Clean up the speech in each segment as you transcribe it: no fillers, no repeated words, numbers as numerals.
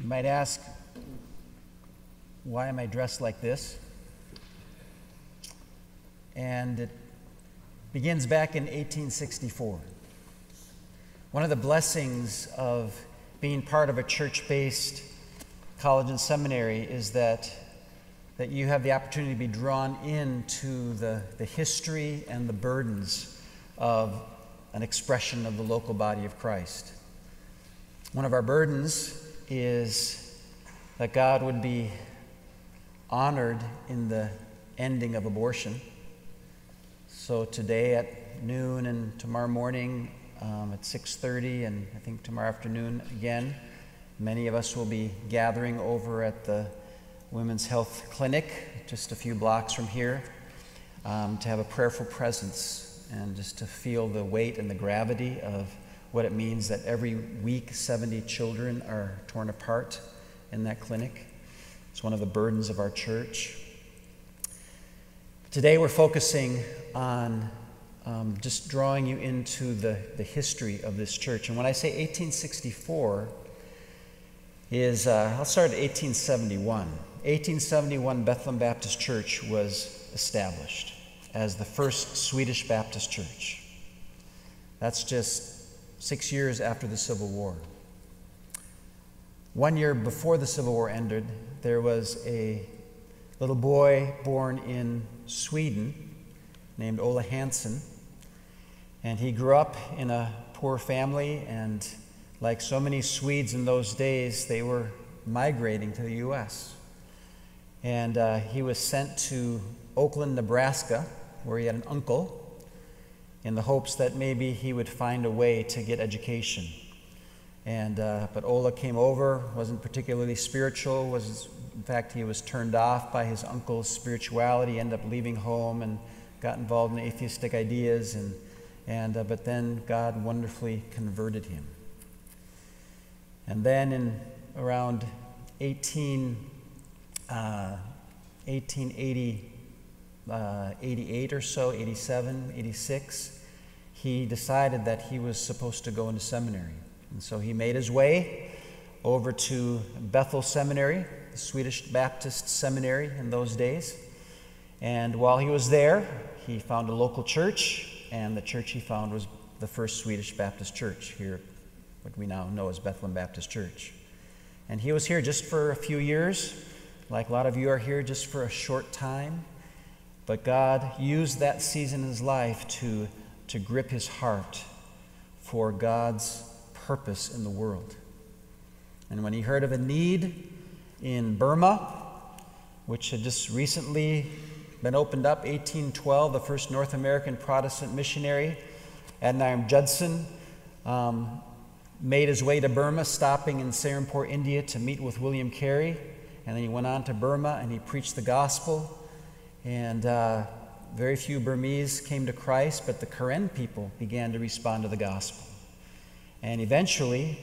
might ask, why am I dressed like this? And it begins back in 1864. One of the blessings of being part of a church-based college and seminary is that you have the opportunity to be drawn into the history and the burdens of an expression of the local body of Christ. One of our burdens is that God would be honored in the ending of abortion. So today at noon and tomorrow morning at 6:30 and I think tomorrow afternoon again, many of us will be gathering over at the Women's Health Clinic just a few blocks from here to have a prayerful presence and just to feel the weight and the gravity of what it means that every week 70 children are torn apart in that clinic. It's one of the burdens of our church. Today we're focusing on just drawing you into the history of this church. And when I say 1864, I'll start at 1871. 1871, Bethlehem Baptist Church was established as the first Swedish Baptist church. That's just 6 years after the Civil War. 1 year before the Civil War ended, there was a little boy born in Sweden named Ola Hansen, and he grew up in a poor family, and like so many Swedes in those days, they were migrating to the U.S. And he was sent to Oakland, Nebraska, where he had an uncle, in the hopes that maybe he would find a way to get education. But Ola came over, wasn't particularly spiritual, in fact, he was turned off by his uncle's spirituality, ended up leaving home and got involved in atheistic ideas, but then God wonderfully converted him. And then in around 1888 or so, 87, 86, he decided that he was supposed to go into seminary. And so he made his way over to Bethel Seminary, the Swedish Baptist seminary in those days. And while he was there, he found a local church, and the church he found was the first Swedish Baptist church here, what we now know as Bethlehem Baptist Church. And he was here just for a few years, like a lot of you are here just for a short time. But God used that season in his life to grip his heart for God's purpose in the world. And when he heard of a need in Burma, which had just recently been opened up, 1812, the first North American Protestant missionary, Adoniram Judson, made his way to Burma, stopping in Serampore, India to meet with William Carey. And then he went on to Burma and he preached the gospel. And very few Burmese came to Christ, but the Karen people began to respond to the gospel. And eventually,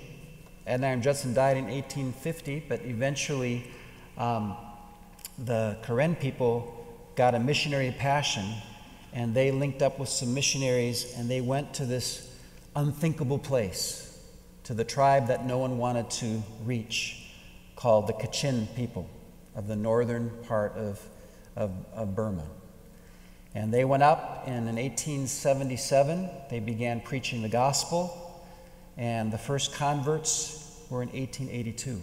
Adoniram Judson died in 1850, but eventually the Karen people got a missionary passion, and they linked up with some missionaries, and they went to this unthinkable place, to the tribe that no one wanted to reach, called the Kachin people of the northern part of Burma. And they went up, and in 1877, they began preaching the gospel, and the first converts were in 1882.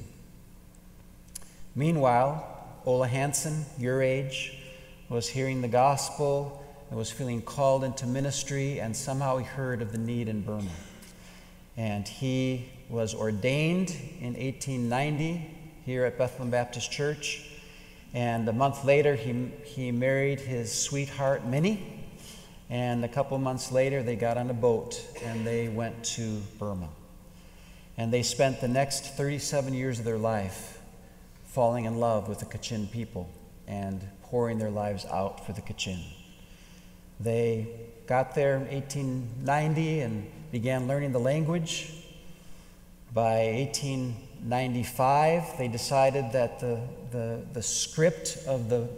Meanwhile, Ola Hansen, your age, was hearing the gospel and was feeling called into ministry, and somehow he heard of the need in Burma. And he was ordained in 1890 here at Bethlehem Baptist Church. And a month later, he married his sweetheart, Minnie. And a couple months later, they got on a boat and they went to Burma. And they spent the next 37 years of their life falling in love with the Kachin people and pouring their lives out for the Kachin. They got there in 1890 and began learning the language. By 1895, they decided that the script of the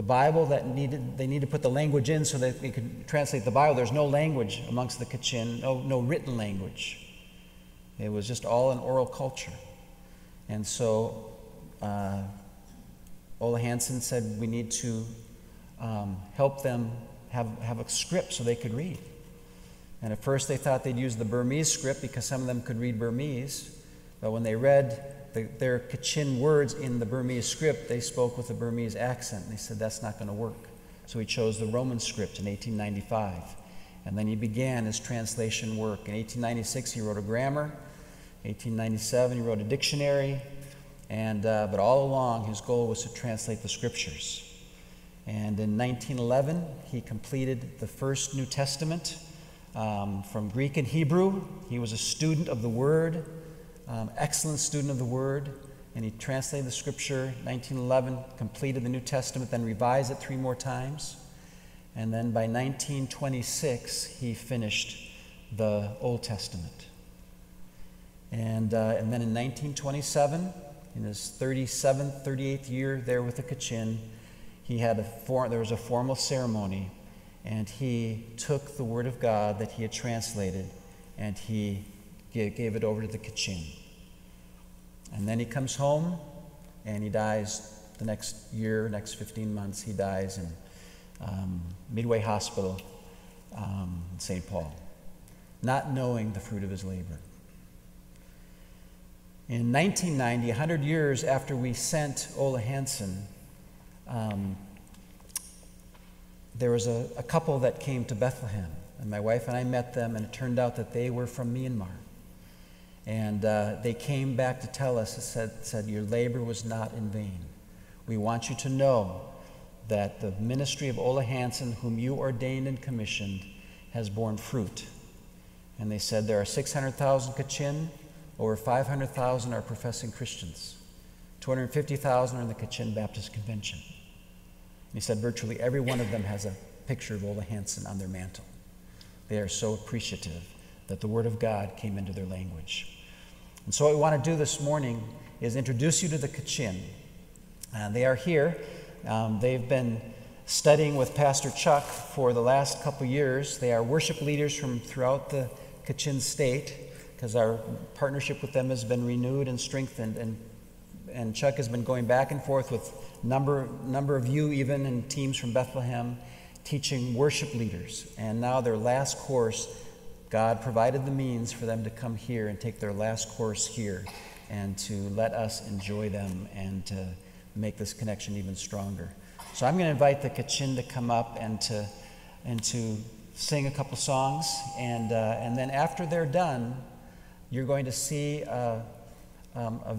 Bible they needed to put the language in so that they could translate the Bible. There's no language amongst the Kachin, no written language. It was just all an oral culture. And so Ole Hansen said we need to help them have a script so they could read. And at first they thought they'd use the Burmese script because some of them could read Burmese. But when they read their Kachin words in the Burmese script, they spoke with a Burmese accent. And they said that's not going to work. So he chose the Roman script in 1895. And then he began his translation work. In 1896 he wrote a grammar. 1897 he wrote a dictionary. But all along his goal was to translate the scriptures. And in 1911 he completed the first New Testament from Greek and Hebrew. He was a student of the Word, excellent student of the Word, and he translated the Scripture. 1911, completed the New Testament, then revised it 3 more times. And then by 1926, he finished the Old Testament. And then in 1927, in his 37th, 38th year there with the Kachin, there was a formal ceremony. And he took the Word of God that he had translated and he gave it over to the Kachin. And then he comes home and he dies the next year, next 15 months. He dies in Midway Hospital in St. Paul, not knowing the fruit of his labor. In 1990, 100 years after we sent Ole Hansen, there was a couple that came to Bethlehem, and my wife and I met them, and it turned out that they were from Myanmar. And they came back to tell us, said, your labor was not in vain. We want you to know that the ministry of Ole Hansen, whom you ordained and commissioned, has borne fruit. And they said there are 600,000 Kachin, over 500,000 are professing Christians. 250,000 are in the Kachin Baptist Convention. He said virtually every one of them has a picture of Ole Hansen on their mantle. They are so appreciative that the Word of God came into their language. And so what we want to do this morning is introduce you to the Kachin. They are here. They've been studying with Pastor Chuck for the last couple years. They are worship leaders from throughout the Kachin state because our partnership with them has been renewed and strengthened, and Chuck has been going back and forth with number of you even and teams from Bethlehem teaching worship leaders. And now their last course, God provided the means for them to come here and take their last course here and to let us enjoy them and to make this connection even stronger. So I'm going to invite the Kachin to come up and to sing a couple songs, and then after they're done, you're going to see a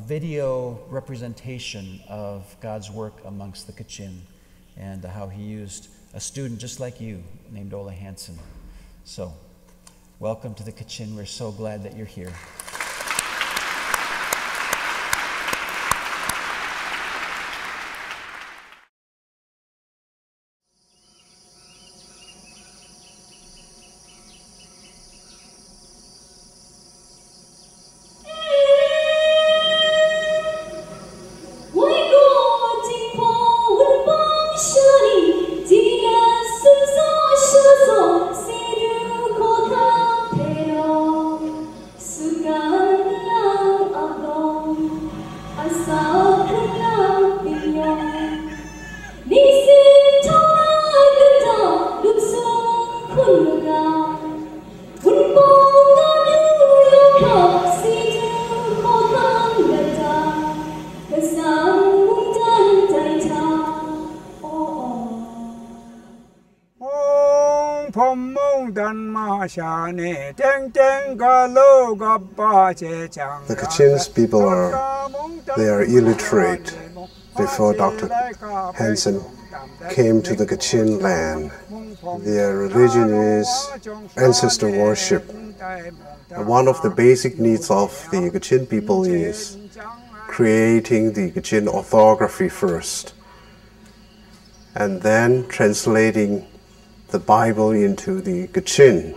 video representation of God's work amongst the Kachin and how he used a student just like you named Ole Hansen. So, welcome to the Kachin. We're so glad that you're here. The Kachin's people are illiterate. Before Dr. Hansen came to the Kachin land, their religion is ancestor worship. And one of the basic needs of the Kachin people is creating the Kachin orthography first, and then translating the Bible into the Kachin.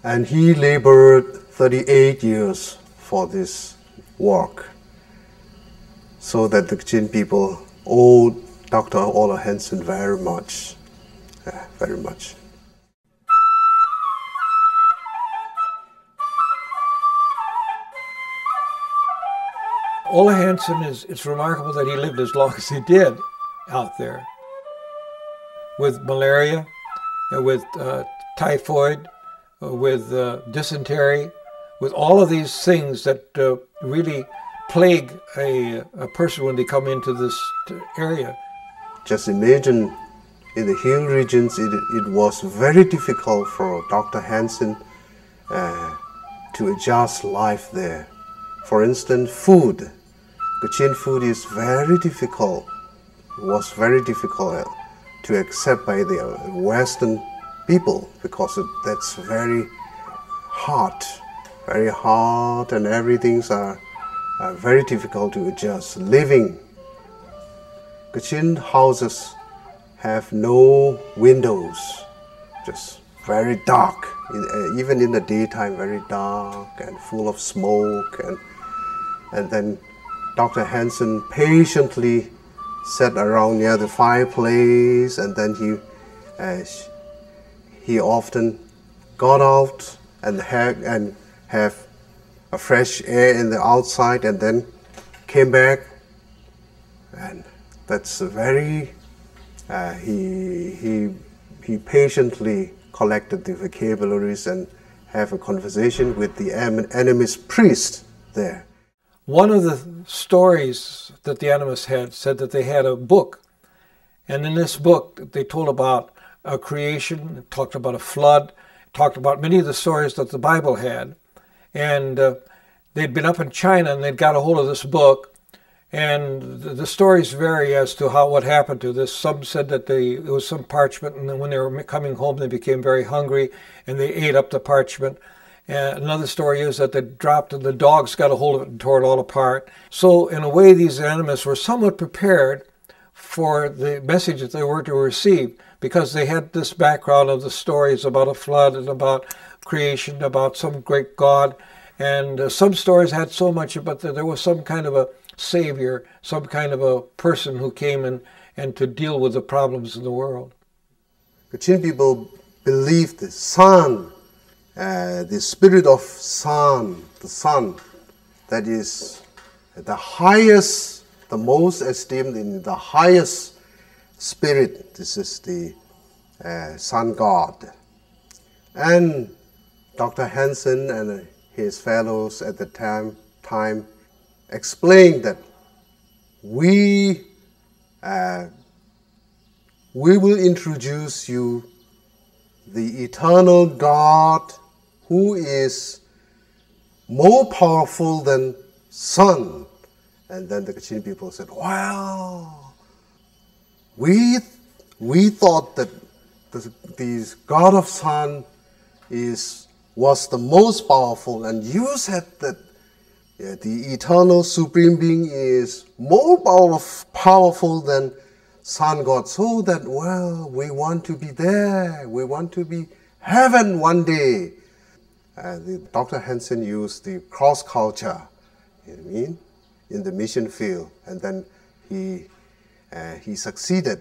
And he labored 38 years for this work, so that the Kachin people owe Dr. Ole Hansen very much, very much. Ole Hansen, it's remarkable that he lived as long as he did out there with malaria, with typhoid, with dysentery, with all of these things that really plague a person when they come into this area. Just imagine in the hill regions, it was very difficult for Dr. Hansen to adjust life there. For instance, food. Kachin food is very difficult. It was very difficult to accept by the Western people because that's very hot, and everything's are very difficult to adjust. Living. Kachin houses have no windows, just very dark. Even in the daytime, very dark and full of smoke. And then Dr. Hansen patiently sat around near the fireplace, and then he often got out and have a fresh air in the outside, and then came back. And that's very he patiently collected the vocabularies and have a conversation with the animist priest there. One of the stories that the animists had said that they had a book, and in this book they told about a creation, talked about a flood, talked about many of the stories that the Bible had, and they'd been up in China and they'd got a hold of this book, and the stories vary as to what happened to this. Some said that it was some parchment, and then when they were coming home they became very hungry and they ate up the parchment. Another story is that they dropped and the dogs got a hold of it and tore it all apart. So in a way, these animists were somewhat prepared for the message that they were to receive, because they had this background of the stories about a flood and about creation, about some great God. And some stories had so much, but there was some kind of a savior, some kind of a person who came and to deal with the problems in the world. Kachin people believed the sun, the spirit of sun, the sun, that is the highest, the most esteemed in the highest spirit. This is the sun god. And Dr. Hansen and his fellows at the time explained that we will introduce you the eternal God who is more powerful than sun. And then the Kachin people said, wow, we thought that the God of sun was the most powerful, and you said that the eternal supreme being is more powerful than sun god, so that, well, we want to be there, we want to be heaven one day. Dr. Hansen used the cross culture, you know what I mean, in the mission field, and then he succeeded.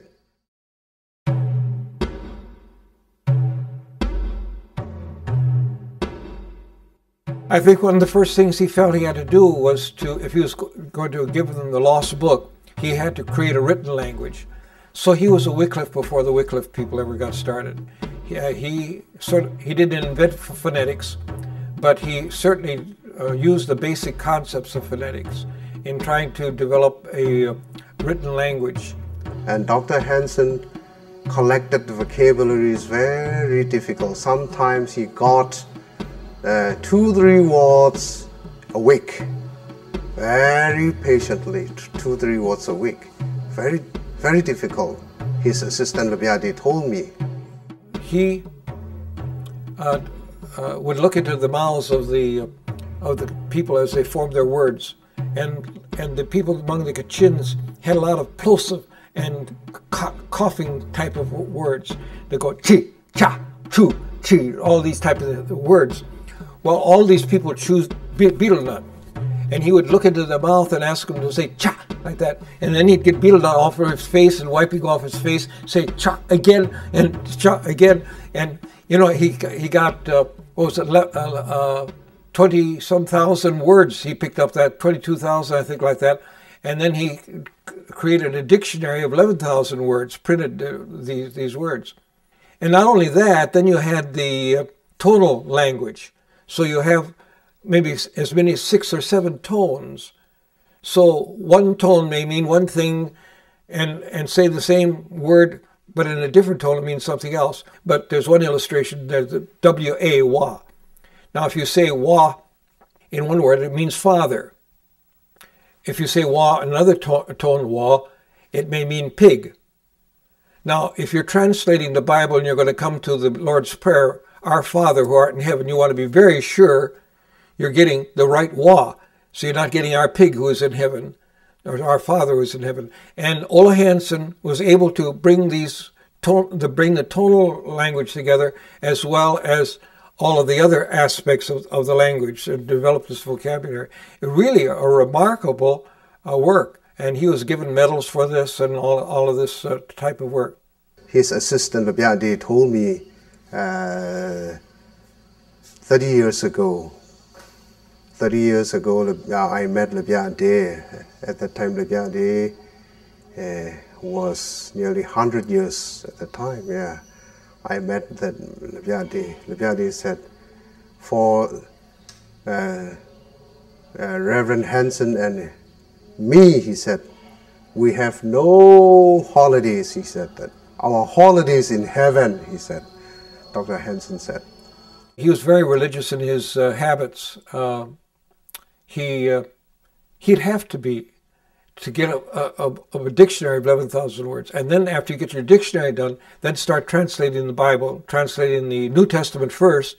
I think one of the first things he felt he had to do was to, if he was going to give them the lost book, he had to create a written language. So he was a Wycliffe before the Wycliffe people ever got started. He didn't invent phonetics, but he certainly used the basic concepts of phonetics in trying to develop a written language. And Dr. Hansen collected the vocabularies very difficult. Sometimes he got 2-3 words a week, very patiently, 2-3 words a week. Very, very difficult. His assistant Labiadi told me. He would look into the mouths of the people as they formed their words, and the people among the Kachins had a lot of plosive and coughing type of words. They go chi, cha, chu, chi, all these type of words. Well, all these people choose betel nut, and he would look into the mouth and ask them to say cha like that, and then he'd get betel nut off of his face and wiping off his face, say cha again and cha again, and you know he got what was it, 20-some thousand words. He picked up that 22,000, I think, like that. And then he created a dictionary of 11,000 words, printed these words. And not only that, then you had the tonal language. So you have maybe as many as 6 or 7 tones. So one tone may mean one thing and say the same word, but in a different tone it means something else. But there's one illustration, there's the W-A, wa. Now if you say wa in one word, it means father. If you say wa, another tone wa, it may mean pig. Now if you're translating the Bible and you're going to come to the Lord's Prayer, Our Father who art in heaven, you want to be very sure you're getting the right wa. So you're not getting our pig who is in heaven, or our Father who is in heaven. And Ola Hansen was able to bring bring the tonal language together, as well as all of the other aspects of the language, and develop this vocabulary. Really a remarkable work. And he was given medals for this and all of this type of work. His assistant, Labiade, told me 30 years ago, I met Labiade. At that time, Labiade was nearly 100 years at the time, yeah. I met that Labiade. Labiade said, for Reverend Hansen and me, he said, we have no holidays, he said. That our holidays in heaven, he said, Dr. Hansen said. He was very religious in his habits. He'd have to be to get a dictionary of 11,000 words. And then after you get your dictionary done, then start translating the Bible, translating the New Testament first.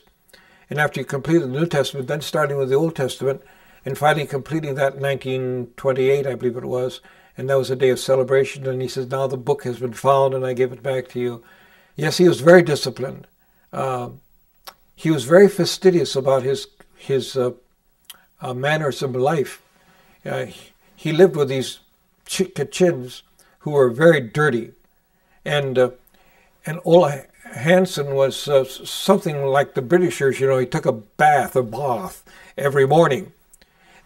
And after you complete the New Testament, then starting with the Old Testament, and finally completing that in 1928, I believe it was. And that was a day of celebration. And he says, now the book has been found and I give it back to you. Yes, he was very disciplined. He was very fastidious about his manners of life. He lived with these Kachins who were very dirty. And Ola Hansen was something like the Britishers, you know, he took a bath every morning.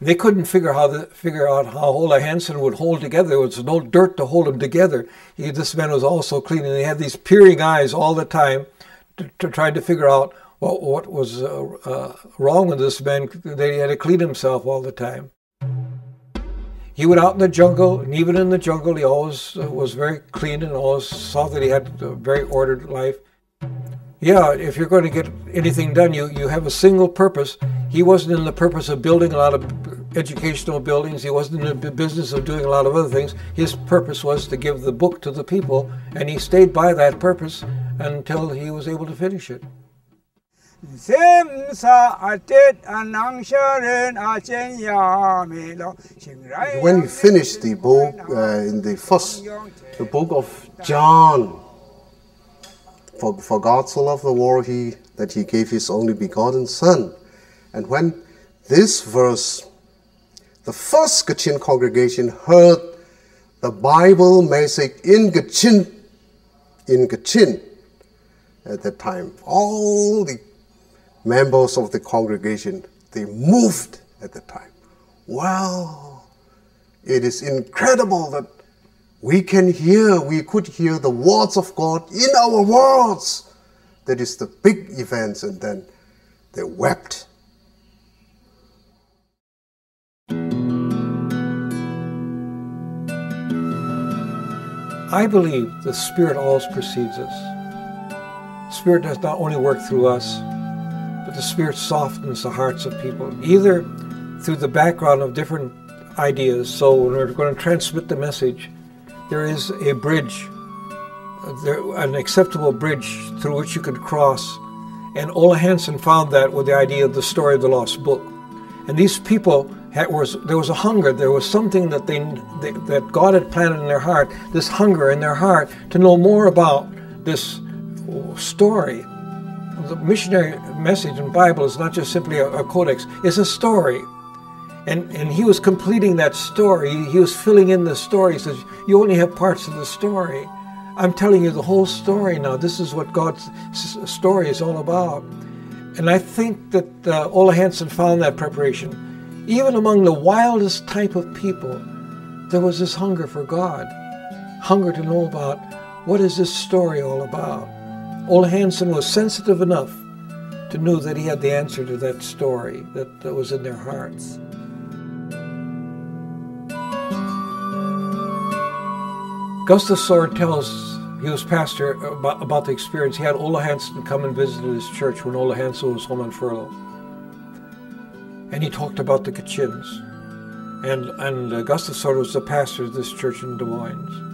They couldn't figure out how Ola Hansen would hold together. There was no dirt to hold him together. This man was also clean, and they had these peering eyes all the time to try to figure out what was wrong with this man. They had to clean himself all the time. He went out in the jungle, and even in the jungle, he always was very clean and always saw that he had a very ordered life. Yeah, if you're going to get anything done, you have a single purpose. He wasn't in the purpose of building a lot of educational buildings. He wasn't in the business of doing a lot of other things. His purpose was to give the book to the people, and he stayed by that purpose until he was able to finish it. When we finished the book, in the book of John, for God so loved the world that he gave his only begotten Son. And when this verse, the first Kachin congregation heard the Bible message in Kachin at that time, all the members of the congregation, they moved at the time. Wow, it is incredible that we could hear the words of God in our words. That is the big events, and then they wept. I believe the Spirit always precedes us. The Spirit does not only work through us, but the Spirit softens the hearts of people, either through the background of different ideas. So when we're going to transmit the message, there is a bridge, an acceptable bridge through which you could cross. And Ola Hansen found that with the idea of the story of the lost book. And these people, there was a hunger, there was something that that God had planted in their heart, this hunger in their heart to know more about this story. The missionary message in the Bible is not just simply a codex, it's a story. And he was completing that story. He was filling in the story. He says, you only have parts of the story. I'm telling you the whole story now. This is what God's story is all about. And I think that Ola Hansen found that preparation. Even among the wildest type of people, there was this hunger for God, hunger to know about what is this story all about. Ola Hansen was sensitive enough to know that he had the answer to that story that was in their hearts. Gustav Sword tells, he was pastor, about the experience. He had Ola Hansen come and visit his church when Ola Hansen was home on furlough. And he talked about the Kachins. And Gustav Sword was the pastor of this church in Des Moines.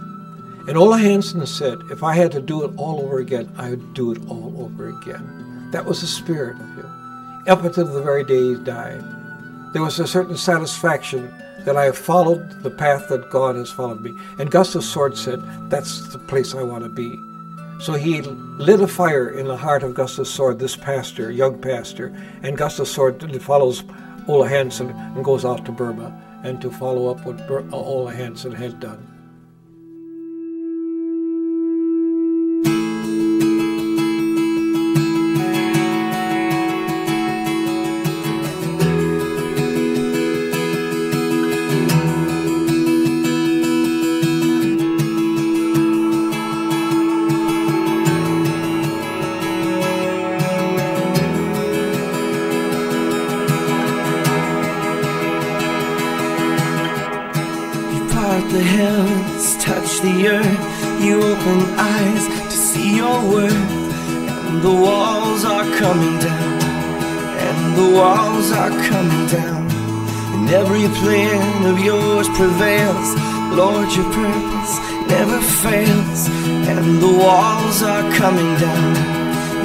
And Ola Hansen said, if I had to do it all over again, I would do it all over again. That was the spirit of him, up until the very day he died. There was a certain satisfaction that I have followed the path that God has followed me. And Gustav Sword said, that's the place I want to be. So he lit a fire in the heart of Gustav Sword, this pastor, young pastor, and Gustav Sword follows Ola Hansen and goes out to Burma and to follow up what Ola Hansen had done. The heavens touch the earth, you open eyes to see your worth, and the walls are coming down, and the walls are coming down, and every plan of yours prevails. Lord, your purpose never fails, and the walls are coming down.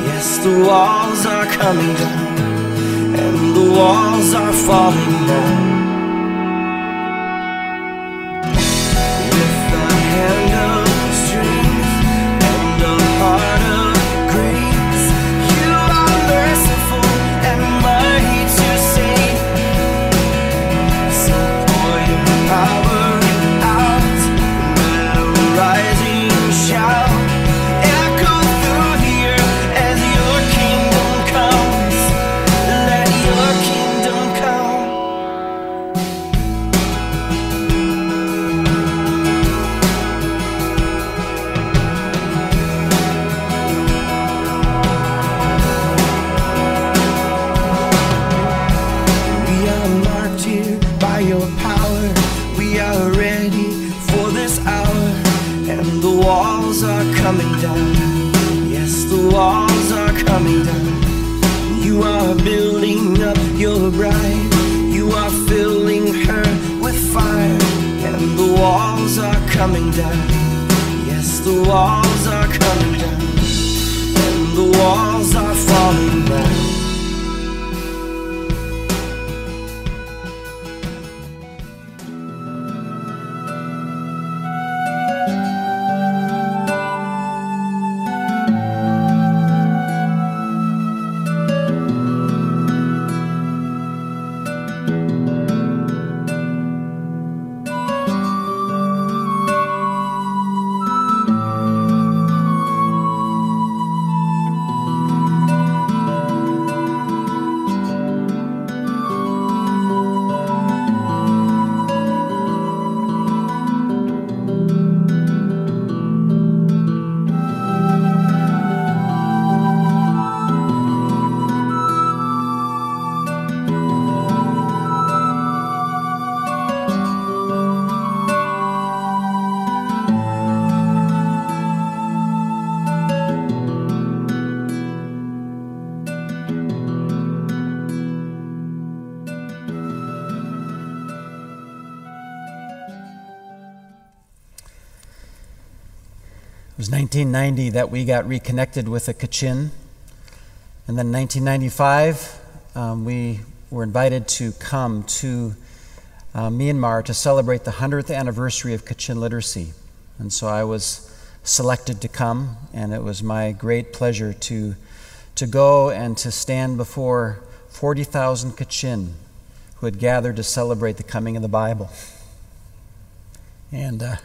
Yes, the walls are coming down, and the walls are falling down. Coming down, yes, the walls are coming down. You are building up your bride, you are filling her with fire, and the walls are coming down. Yes, the walls are coming down, and the walls are falling down. It was 1990 that we got reconnected with the Kachin. And then in 1995, we were invited to come to Myanmar to celebrate the 100th anniversary of Kachin literacy. And so I was selected to come, and it was my great pleasure to go and to stand before 40,000 Kachin who had gathered to celebrate the coming of the Bible. And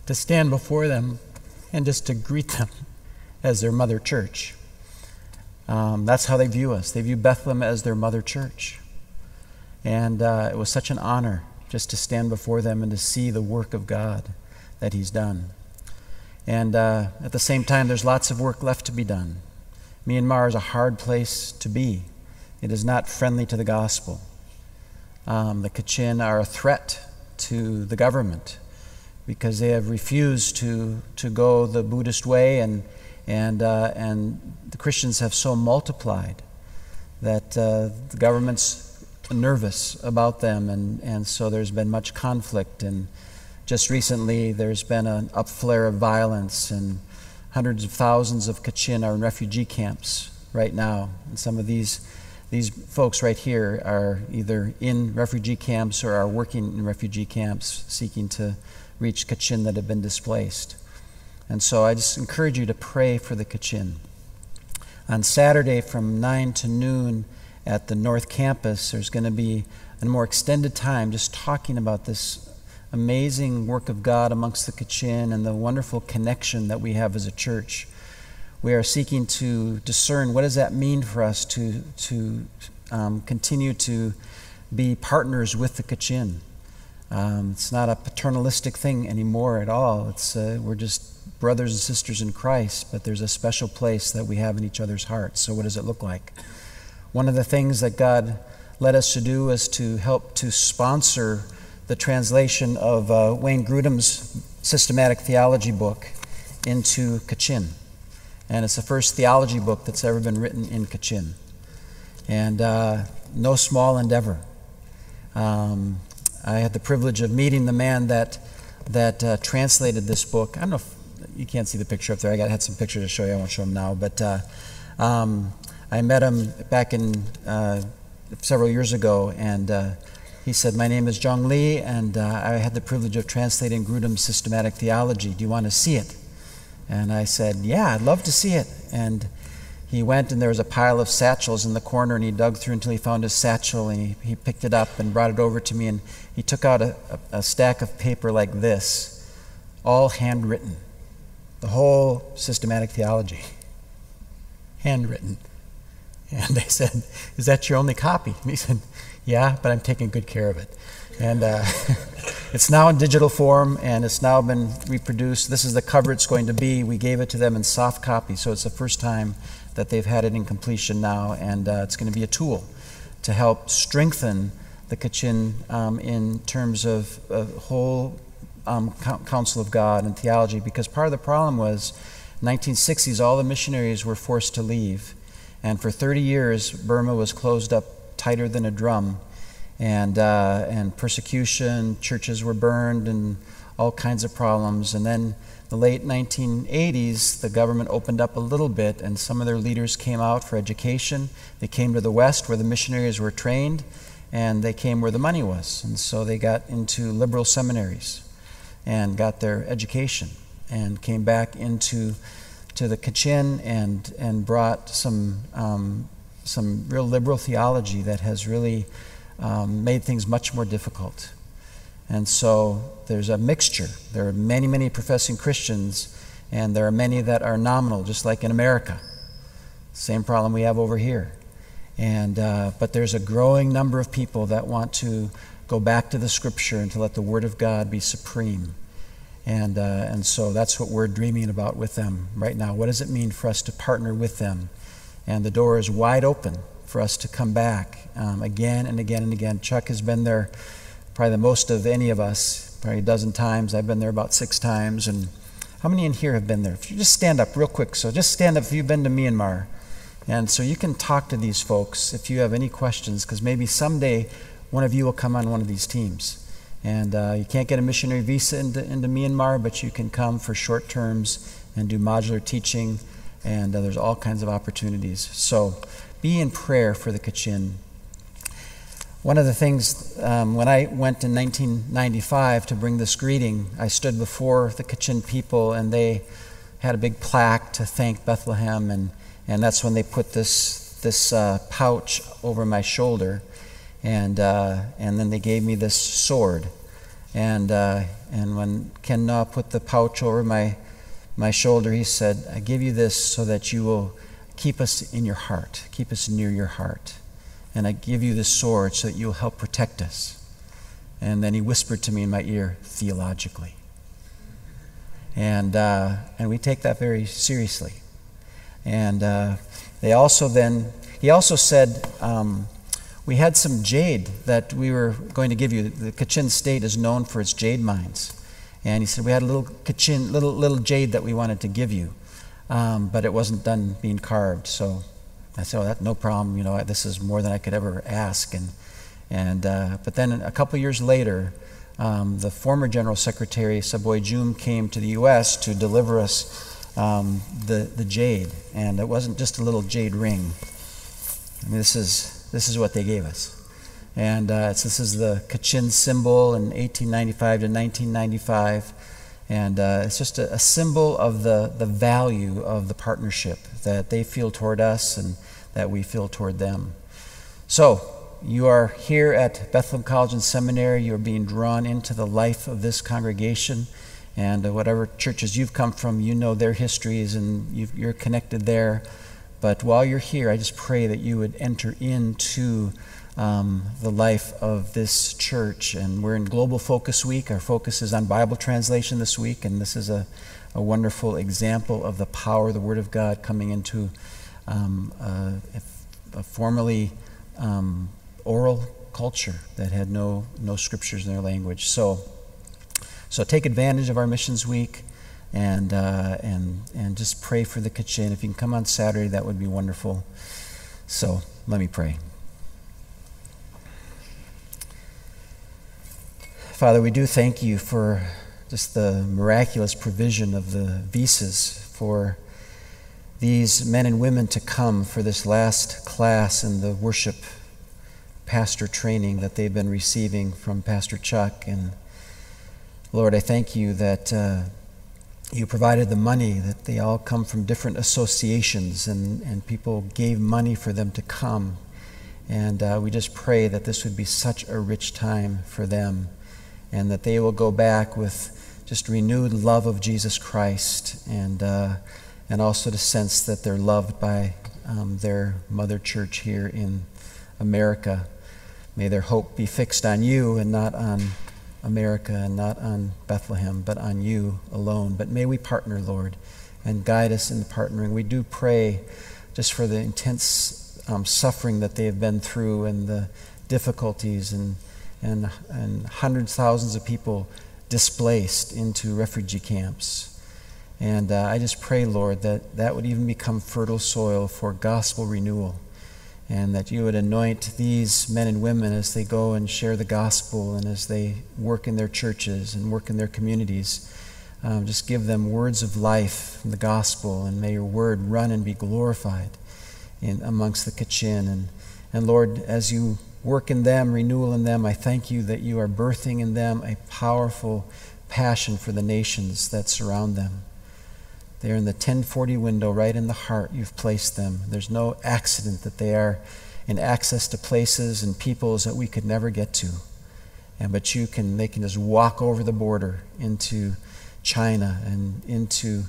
to stand before them and just to greet them as their mother church. That's how they view us. They view Bethlehem as their mother church. And it was such an honor just to stand before them and to see the work of God that He's done. And at the same time, there's lots of work left to be done. Myanmar is a hard place to be. It is not friendly to the gospel. The Kachin are a threat to the government because they have refused to go the Buddhist way, and the Christians have so multiplied that the government's nervous about them, and so there's been much conflict. And just recently there's been an upflare of violence, and hundreds of thousands of Kachin are in refugee camps right now. And some of these folks right here are either in refugee camps or are working in refugee camps seeking to reach Kachin that have been displaced. And so I just encourage you to pray for the Kachin. On Saturday from 9 to noon at the North Campus, there's going to be a more extended time just talking about this amazing work of God amongst the Kachin and the wonderful connection that we have as a church. We are seeking to discern what does that mean for us to continue to be partners with the Kachin. It's not a paternalistic thing anymore at all. We're just brothers and sisters in Christ, but there's a special place that we have in each other's hearts. So what does it look like? One of the things that God led us to do is to help to sponsor the translation of Wayne Grudem's systematic theology book into Kachin. And it's the first theology book that's ever been written in Kachin. And no small endeavor. I had the privilege of meeting the man that translated this book. I don't know if you can't see the picture up there. I had some pictures to show you. I won't show them now. But I met him back in several years ago, and he said, "My name is Zhong Li, and I had the privilege of translating Grudem's systematic theology. Do you want to see it?" And I said, "Yeah, I'd love to see it." And he went, and there was a pile of satchels in the corner, and he dug through until he found his satchel, and he picked it up and brought it over to me, and he took out a stack of paper like this, all handwritten, the whole systematic theology, handwritten. And I said, "Is that your only copy?" And he said, "Yeah, but I'm taking good care of it." And it's now in digital form, and it's now been reproduced. This is the cover it's going to be. We gave it to them in soft copy, so it's the first time that they've had it in completion now, and it's going to be a tool to help strengthen the Kachin in terms of whole counsel of God and theology, because part of the problem was 1960s, all the missionaries were forced to leave, and for 30 years Burma was closed up tighter than a drum, and persecution, churches were burned, and all kinds of problems. And then the late 1980s, the government opened up a little bit, and some of their leaders came out for education. They came to the West where the missionaries were trained, and they came where the money was. And so they got into liberal seminaries and got their education and came back to the Kachin and brought some real liberal theology that has really made things much more difficult. And so there's a mixture. There are many, many professing Christians, and there are many that are nominal, just like in America. Same problem we have over here. And but there's a growing number of people that want to go back to the Scripture and to let the Word of God be supreme. And so that's what we're dreaming about with them right now. What does it mean for us to partner with them? And the door is wide open for us to come back again and again and again. Chuck has been there probably the most of any of us, probably a dozen times. I've been there about 6 times. And how many in here have been there? If you just stand up real quick. So just stand up if you've been to Myanmar. And so you can talk to these folks if you have any questions, because maybe someday one of you will come on one of these teams. And you can't get a missionary visa into Myanmar, but you can come for short terms and do modular teaching, and there's all kinds of opportunities. So be in prayer for the Kachin. One of the things, when I went in 1995 to bring this greeting, I stood before the Kachin people, and they had a big plaque to thank Bethlehem, and that's when they put this pouch over my shoulder, and then they gave me this sword, and when Ken Na put the pouch over my shoulder, he said, "I give you this so that you will keep us in your heart. Keep us near your heart. And I give you this sword so that you'll help protect us. And then he whispered to me in my ear, theologically. And we take that very seriously. And he also said, we had some jade that we were going to give you. The Kachin State is known for its jade mines. And he said, we had a little Kachin, little jade that we wanted to give you. But it wasn't done being carved. So I said, oh, that's no problem. This is more than I could ever ask. But then a couple years later, the former General Secretary, Saboy Jum, came to the U.S. to deliver us the jade. And it wasn't just a little jade ring. I mean, this is what they gave us. And this is the Kachin symbol in 1895 to 1995. And it's just a symbol of the value of the partnership that they feel toward us and that we feel toward them. So, you are here at Bethlehem College and Seminary. You are being drawn into the life of this congregation. And whatever churches you've come from, you know their histories and you're connected there. But while you're here, I just pray that you would enter into the life of this church. And we're in Global Focus Week. Our focus is on Bible translation this week. And this is a wonderful example of the power of the Word of God coming into a formerly oral culture that had no scriptures in their language. So take advantage of our Missions Week and just pray for the Kachin. If you can come on Saturday, that would be wonderful. So let me pray. Father, we do thank you for just the miraculous provision of the visas for these men and women to come for this last class in the worship pastor training that they've been receiving from Pastor Chuck. And Lord, I thank you that you provided the money, that they all come from different associations and people gave money for them to come. And we just pray that this would be such a rich time for them and that they will go back with just renewed love of Jesus Christ and also the sense that they're loved by their mother church here in America. May their hope be fixed on you and not on America and not on Bethlehem, but on you alone. But may we partner, Lord, and guide us in the partnering. We do pray just for the intense suffering that they have been through and the difficulties and hundreds, thousands of people displaced into refugee camps. And I just pray, Lord, that would even become fertile soil for gospel renewal, and that you would anoint these men and women as they go and share the gospel and as they work in their churches and work in their communities. Just give them words of life from the gospel, and may your word run and be glorified amongst the Kachin. And Lord, as you work in them, renewal in them, I thank you that you are birthing in them a powerful passion for the nations that surround them. They're in the 1040 window, right in the heart. You've placed them. There's no accident that they are in access to places and peoples that we could never get to. But they can just walk over the border into China and into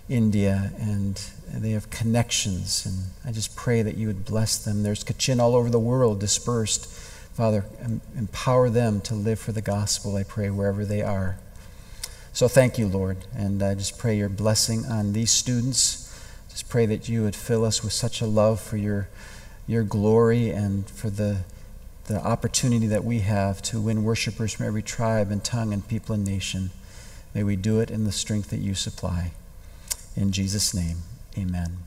India, and they have connections. And I just pray that you would bless them. There's Kachin all over the world dispersed. Father, empower them to live for the gospel, I pray, wherever they are. So thank you, Lord, and I just pray your blessing on these students. Just pray that you would fill us with such a love for your glory and for the opportunity that we have to win worshipers from every tribe and tongue and people and nation. May we do it in the strength that you supply. In Jesus' name, amen.